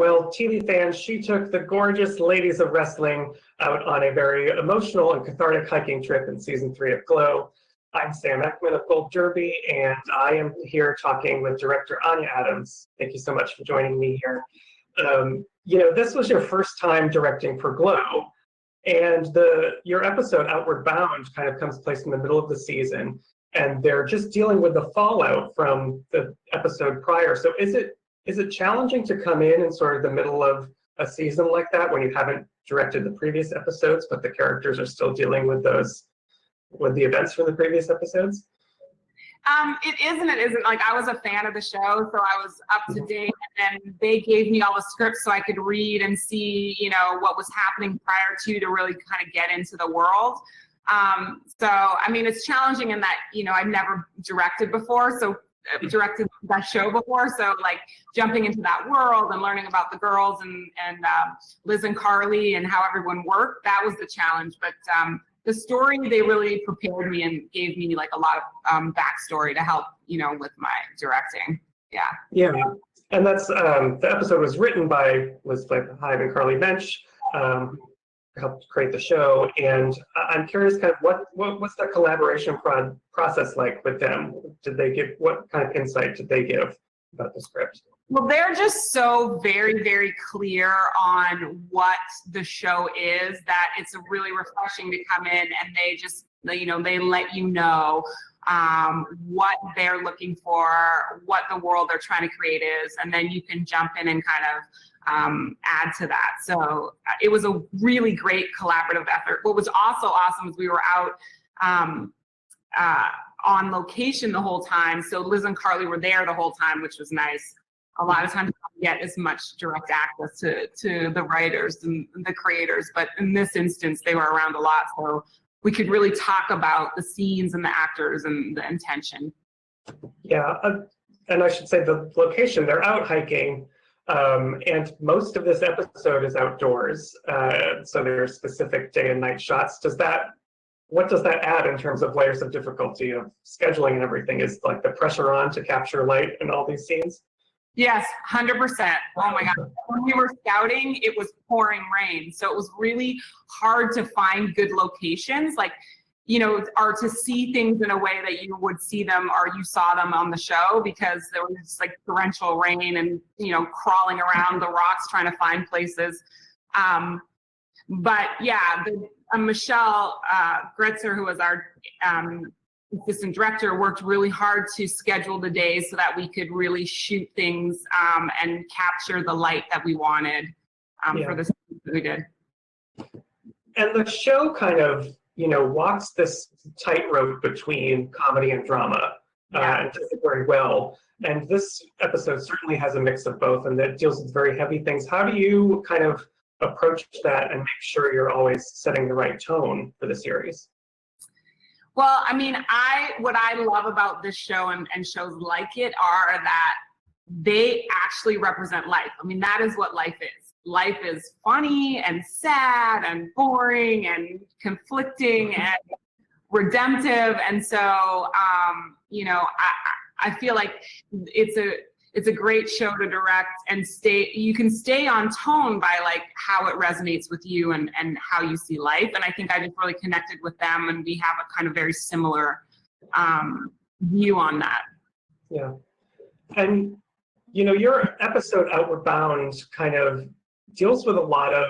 Well, TV fans, she took the gorgeous ladies of wrestling out on a very emotional and cathartic hiking trip in season 3 of Glow. I'm Sam Eckmann of Gold Derby, and I am here talking with director Anya Adams. Thank you so much for joining me here. This was your first time directing for Glow, and your episode Outward Bound kind of comes place in the middle of the season, and they're just dealing with the fallout from the episode prior. So is it challenging to come in sort of the middle of a season like that when you haven't directed the previous episodes, but the characters are still dealing with the events from the previous episodes? It is and it isn't. Like, I was a fan of the show, so I was up to date, and they gave me all the scripts so I could read and see, what was happening prior to really kind of get into the world. So, I mean, it's challenging in that, I've never directed before, so directed that show before, so like jumping into that world and learning about the girls and Liz and Carly and how everyone worked, that was the challenge. But the story, they really prepared me and gave me like a lot of backstory to help, with my directing. Yeah, and that's the episode was written by Liz Hive and Carly Bench, helped create the show, and I'm curious, kind of what's that collaboration process like with them? What kind of insight did they give about the script? Well, they're just so very, very clear on what the show is that it's really refreshing to come in and they just, they let you know what they're looking for, what the world they're trying to create is, and then you can jump in and kind of add to that. So it was a really great collaborative effort. What was also awesome is we were out on location the whole time. So Liz and Carly were there the whole time, which was nice. A lot of times you don't get as much direct access to the writers and the creators, but in this instance, they were around a lot. So we could really talk about the scenes and the actors and the intention. Yeah, and I should say the location, they're out hiking. And most of this episode is outdoors, so there are specific day and night shots. What does that add in terms of layers of difficulty of scheduling and everything? Is like the pressure on to capture light in all these scenes? Yes, 100%. Oh my God. When we were scouting, it was pouring rain. So it was really hard to find good locations, like, or to see things in a way that you would see them or you saw them on the show, because there was just like torrential rain and, crawling around the rocks trying to find places. But yeah, Michelle Gretzer, who was our assistant director, worked really hard to schedule the days so that we could really shoot things and capture the light that we wanted for the scenes that we did. And the show kind of, walks this tightrope between comedy and drama, and does it very well. And this episode certainly has a mix of both, and that deals with very heavy things. How do you kind of approach that and make sure you're always setting the right tone for the series? Well, I mean, what I love about this show and shows like it are that they actually represent life. I mean, that is what life is. Life is funny and sad and boring and conflicting and redemptive. And so, I feel like it's a great show to direct and you can stay on tone by like how it resonates with you and how you see life. And I think I just really connected with them, and we have a kind of very similar view on that. Yeah. And, your episode Outward Bound kind of deals with a lot of,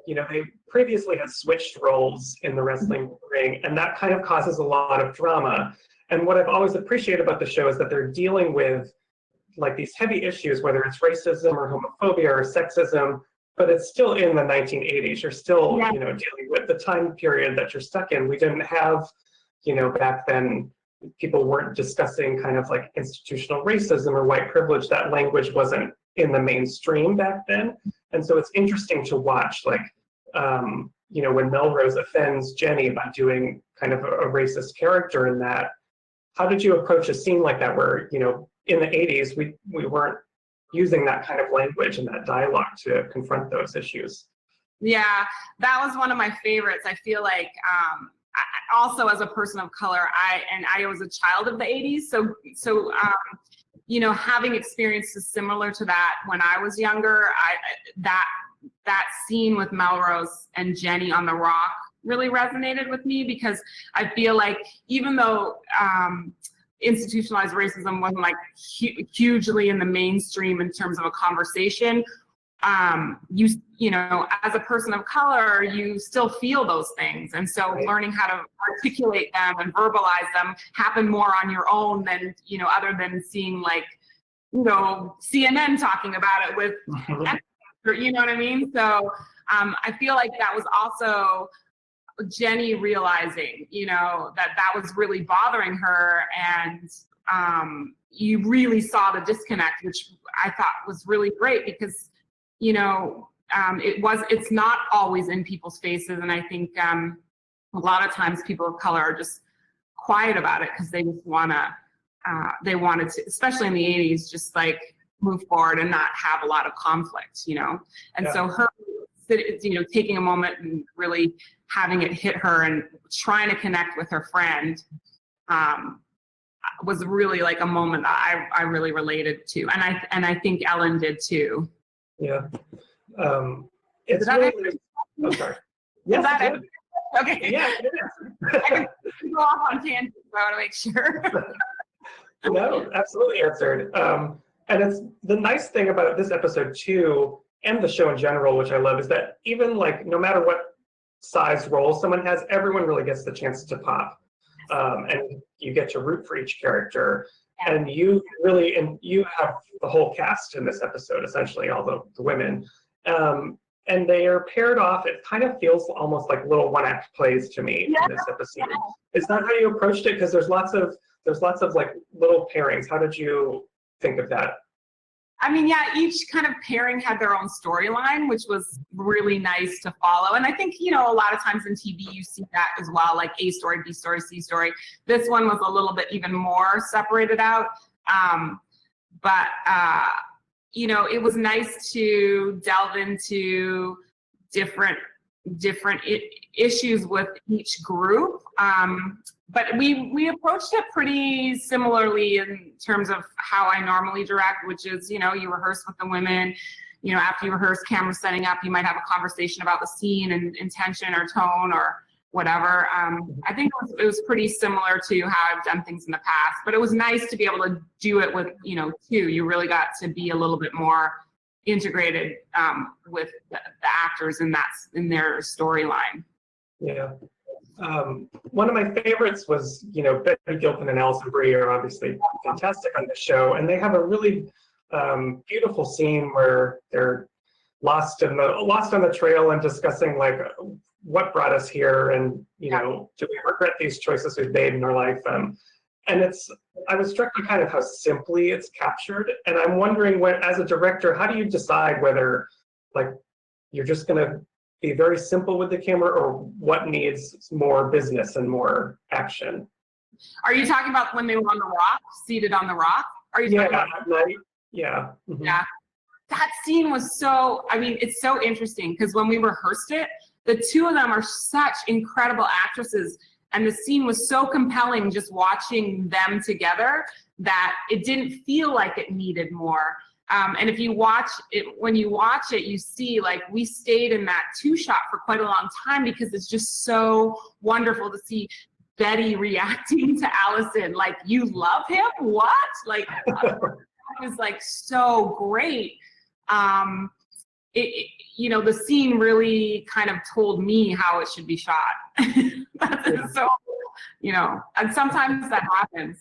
they previously had switched roles in the wrestling ring, and that kind of causes a lot of drama. And what I've always appreciated about the show is that they're dealing with like these heavy issues, whether it's racism or homophobia or sexism, but it's still in the 1980s. You're still, dealing with the time period that you're stuck in. We didn't have, back then, people weren't discussing kind of like institutional racism or white privilege. That language wasn't in the mainstream back then. And so it's interesting to watch, like, when Melrose offends Jenny by doing kind of a racist character in that. How did you approach a scene like that where, in the 80s, we weren't using that kind of language and that dialogue to confront those issues? Yeah, that was one of my favorites. I feel like also as a person of color, I was a child of the 80s, so having experiences similar to that when I was younger, that scene with Melrose and Jenny on the Rock really resonated with me, because I feel like even though institutionalized racism wasn't like hugely in the mainstream in terms of a conversation, as a person of color, you still feel those things. And so learning how to articulate them and verbalize them happen more on your own than, other than seeing like, CNN talking about it with, you know what I mean? So I feel like that was also Jenny realizing, that was really bothering her. And you really saw the disconnect, which I thought was really great, because it's not always in people's faces. And I think a lot of times people of color are just quiet about it because they just they wanted to, especially in the 80s, just like move forward and not have a lot of conflict, And so her, taking a moment and really having it hit her and trying to connect with her friend was really like a moment that I really related to. And I think Ellen did too. Yeah. It's really, I'm sorry. Yes, okay. Yeah, it is. I can go off on tangents, but I want to make sure. No, absolutely answered. And it's the nice thing about this episode too, and the show in general, which I love, is that even like no matter what size role someone has, everyone really gets the chance to pop. And you get to root for each character. Yeah. And you have the whole cast in this episode, essentially all the women. And they are paired off. It kind of feels almost like little one-act plays to me in this episode. Yeah. Is that how you approached it? Because there's lots of like little pairings. How did you think of that? I mean, yeah, each kind of pairing had their own storyline, which was really nice to follow. And I think, a lot of times in TV, you see that as well, like A story, B story, C story. This one was a little bit even more separated out. It was nice to delve into different issues with each group. But we approached it pretty similarly in terms of how I normally direct, which is, you rehearse with the women, after you rehearse, camera setting up, you might have a conversation about the scene and intention or tone or whatever. I think it was pretty similar to how I've done things in the past, but it was nice to be able to do it with, two. You really got to be a little bit more integrated with the actors in their storyline. Yeah. One of my favorites was, Betty Gilpin and Alison Brie are obviously fantastic on the show, and they have a really beautiful scene where they're lost on the trail and discussing like what brought us here, and do we regret these choices we've made in our life? And I was struck by kind of how simply it's captured, and I'm wondering, as a director, how do you decide whether like you're just going to be very simple with the camera, or what needs more business and more action? Are you talking about when they were on the rock, seated on the rock? Are you talking about yeah. Mm-hmm. Yeah. That scene was it's so interesting, because when we rehearsed it, the two of them are such incredible actresses, and the scene was so compelling just watching them together that it didn't feel like it needed more. And if you watch it, when you watch it, you see like we stayed in that two shot for quite a long time, because it's just so wonderful to see Betty reacting to Allison like, you love him? What? Like, it was like so great. The scene really kind of told me how it should be shot. So, and sometimes that happens.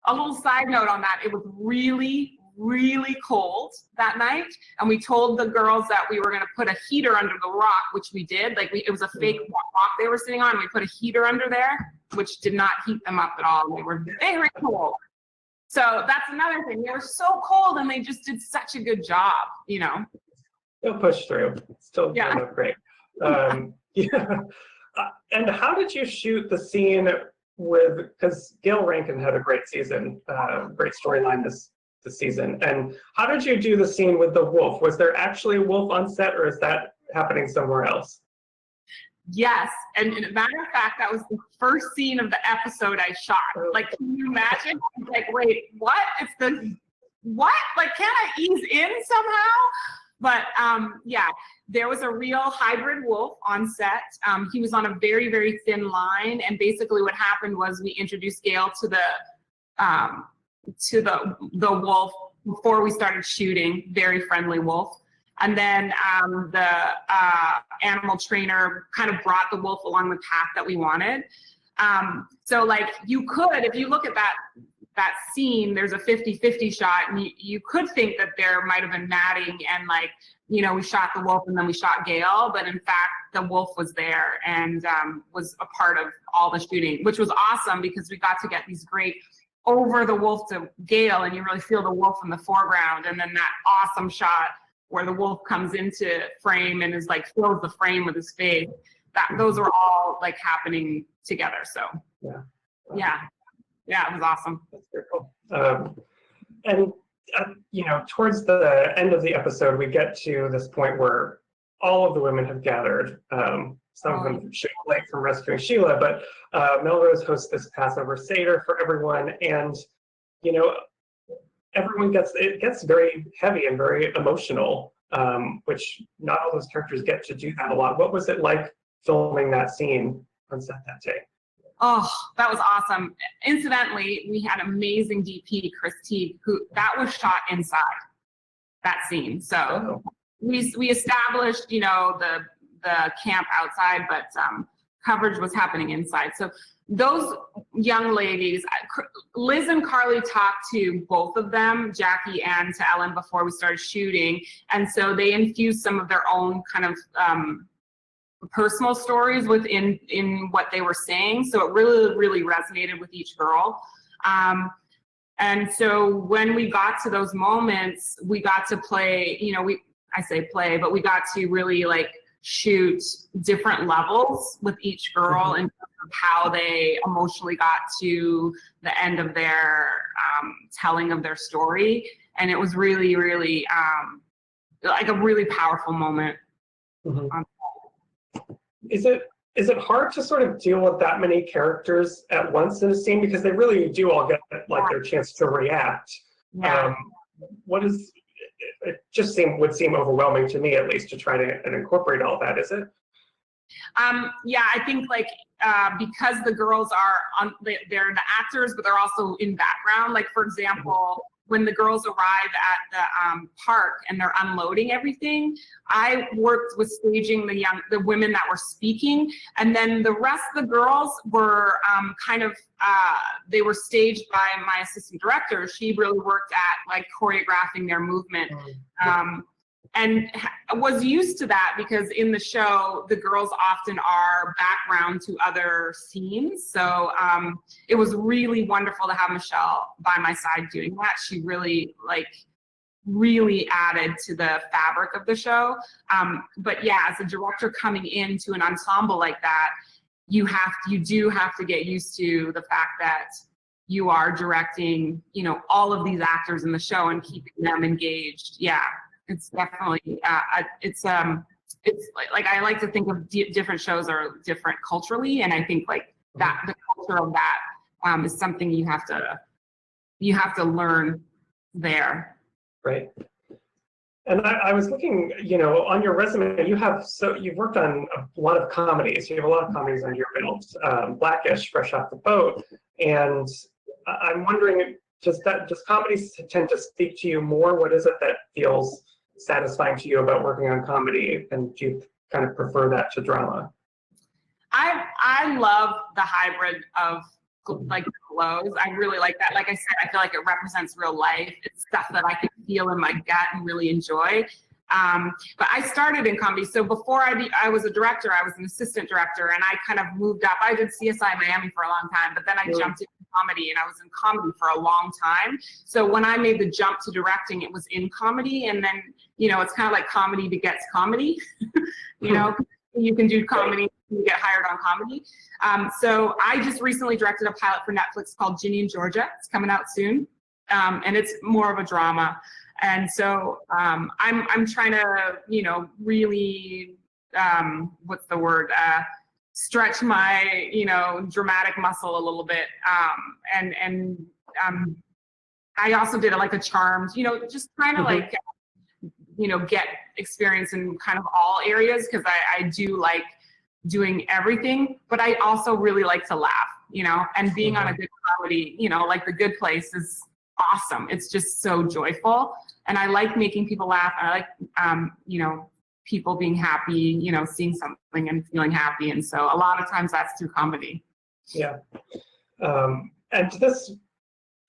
A little side note on that, it was really, really cold that night, and we told the girls that we were going to put a heater under the rock, which we did. It was a fake rock they were sitting on, and we put a heater under there, which did not heat them up at all. They were very cold. So that's another thing. They were so cold, and they just did such a good job, Still push through. Still doing great. Yeah. And how did you shoot the scene because Gail Rankin had a great season, great storyline this season. And how did you do the scene with the wolf? Was there actually a wolf on set, or is that happening somewhere else? Yes, and as a matter of fact, that was the first scene of the episode I shot. Like, can you imagine? Like, wait, what? It's what? Like, can I ease in somehow? But yeah, there was a real hybrid wolf on set. He was on a very, very thin line. And basically what happened was we introduced Gail to the wolf before we started shooting, very friendly wolf. And then the animal trainer kind of brought the wolf along the path that we wanted. So like you could, if you look at that scene, there's a 50-50 shot, and you could think that there might have been matting and like, you know, we shot the wolf and then we shot Gail, but in fact, the wolf was there and was a part of all the shooting, which was awesome because we got to get these great over the wolf to Gail, and you really feel the wolf in the foreground, and then that awesome shot where the wolf comes into frame and is like fills the frame with his face. Those are all like happening together. So yeah, it was awesome. That's very cool. And you know, towards the end of the episode, we get to this point where all of the women have gathered. Some of them late from rescuing Sheila, but Melrose hosts this Passover Seder for everyone, and you know, it gets very heavy and very emotional, which not all those characters get to do that a lot. What was it like filming that scene on set that day? Oh, that was awesome. Incidentally, we had amazing DP, Chris Teague, that was shot inside that scene. So we established, you know, the camp outside, but coverage was happening inside. So those young ladies, Liz and Carly talked to both of them, Jackie and to Ellen, before we started shooting. And so they infused some of their own kind of personal stories within what they were saying. So it really, really resonated with each girl. And so when we got to those moments, we got to play, you know, I say play, but we got to really like shoot different levels with each girl in terms of how they emotionally got to the end of their telling of their story. And it was really, really like a really powerful moment. Is it hard to sort of deal with that many characters at once in a scene, because they really do all get like their chance to react? It just would seem overwhelming to me, at least, to try to incorporate all that. Is it? Yeah, I think like because the girls are they're the actors, but they're also in background. Like for example, when the girls arrive at the park and they're unloading everything, I worked with staging the women that were speaking, and then the rest of the girls were they were staged by my assistant director. She really worked at like choreographing their movement. And was used to that because in the show, the girls often are background to other scenes. So it was really wonderful to have Michelle by my side doing that. She really added to the fabric of the show. But yeah, as a director coming into an ensemble like that, you do have to get used to the fact that you are directing, you know, all of these actors in the show and keeping them engaged. Yeah. It's definitely, it's like, I like to think of different shows are different culturally. And I think like that, the culture of that is something you have to learn there. Right. And I was looking, you know, on your resume, you've worked on a lot of comedies. You have a lot of comedies under your belt, Blackish, Fresh Off the Boat. And I'm wondering, does comedies tend to speak to you more? What is it that feels satisfying to you about working on comedy, and do you kind of prefer that to drama? I love the hybrid of like flows. I really like that. Like I said, I feel like it represents real life. It's stuff that I can feel in my gut and really enjoy. But I started in comedy. So before I was a director, I was an assistant director, and I kind of moved up. I did CSI Miami for a long time, but then I jumped into comedy, and I was in comedy for a long time. So when I made the jump to directing, it was in comedy. And then, you know, it's kind of like comedy begets comedy. You know, you can do comedy, you get hired on comedy. So I just recently directed a pilot for Netflix called Ginny and Georgia. It's coming out soon. And it's more of a drama. And so I'm trying to, you know, really, what's the word? Stretch my, you know, dramatic muscle a little bit. And I also did like a Charmed, just kind of Mhm. like, get experience in kind of all areas, because I do like doing everything, but I also really like to laugh, and being on a good comedy, like The Good Place is awesome. It's just so joyful. And I like making people laugh. I like, people being happy, seeing something and feeling happy. And so a lot of times that's through comedy. Yeah. And this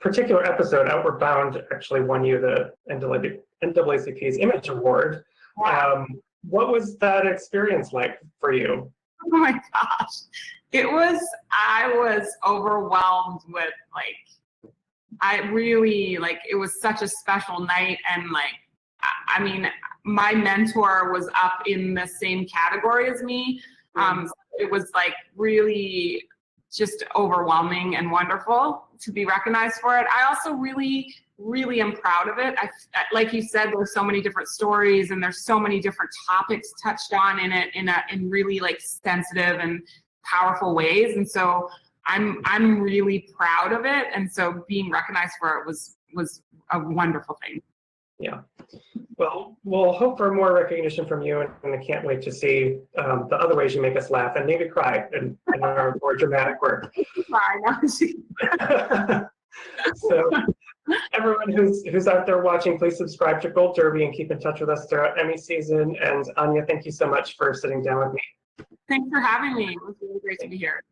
particular episode, Outward Bound, actually won you the NAACP's Image Award. Wow. What was that experience like for you? Oh my gosh. I was overwhelmed with it was such a special night. And I mean, my mentor was up in the same category as me. It was really just overwhelming and wonderful to be recognized for it. I also really am proud of it. Like you said, there's so many different stories and there's so many different topics touched on in it in really sensitive and powerful ways. And so I'm really proud of it. And so being recognized for it was a wonderful thing. Yeah. Well, we'll hope for more recognition from you, and I can't wait to see the other ways you make us laugh and maybe cry in our more dramatic work. So everyone who's out there watching, please subscribe to Gold Derby and keep in touch with us throughout Emmy season. And Anya, thank you so much for sitting down with me. Thanks for having me. It was really great to be here.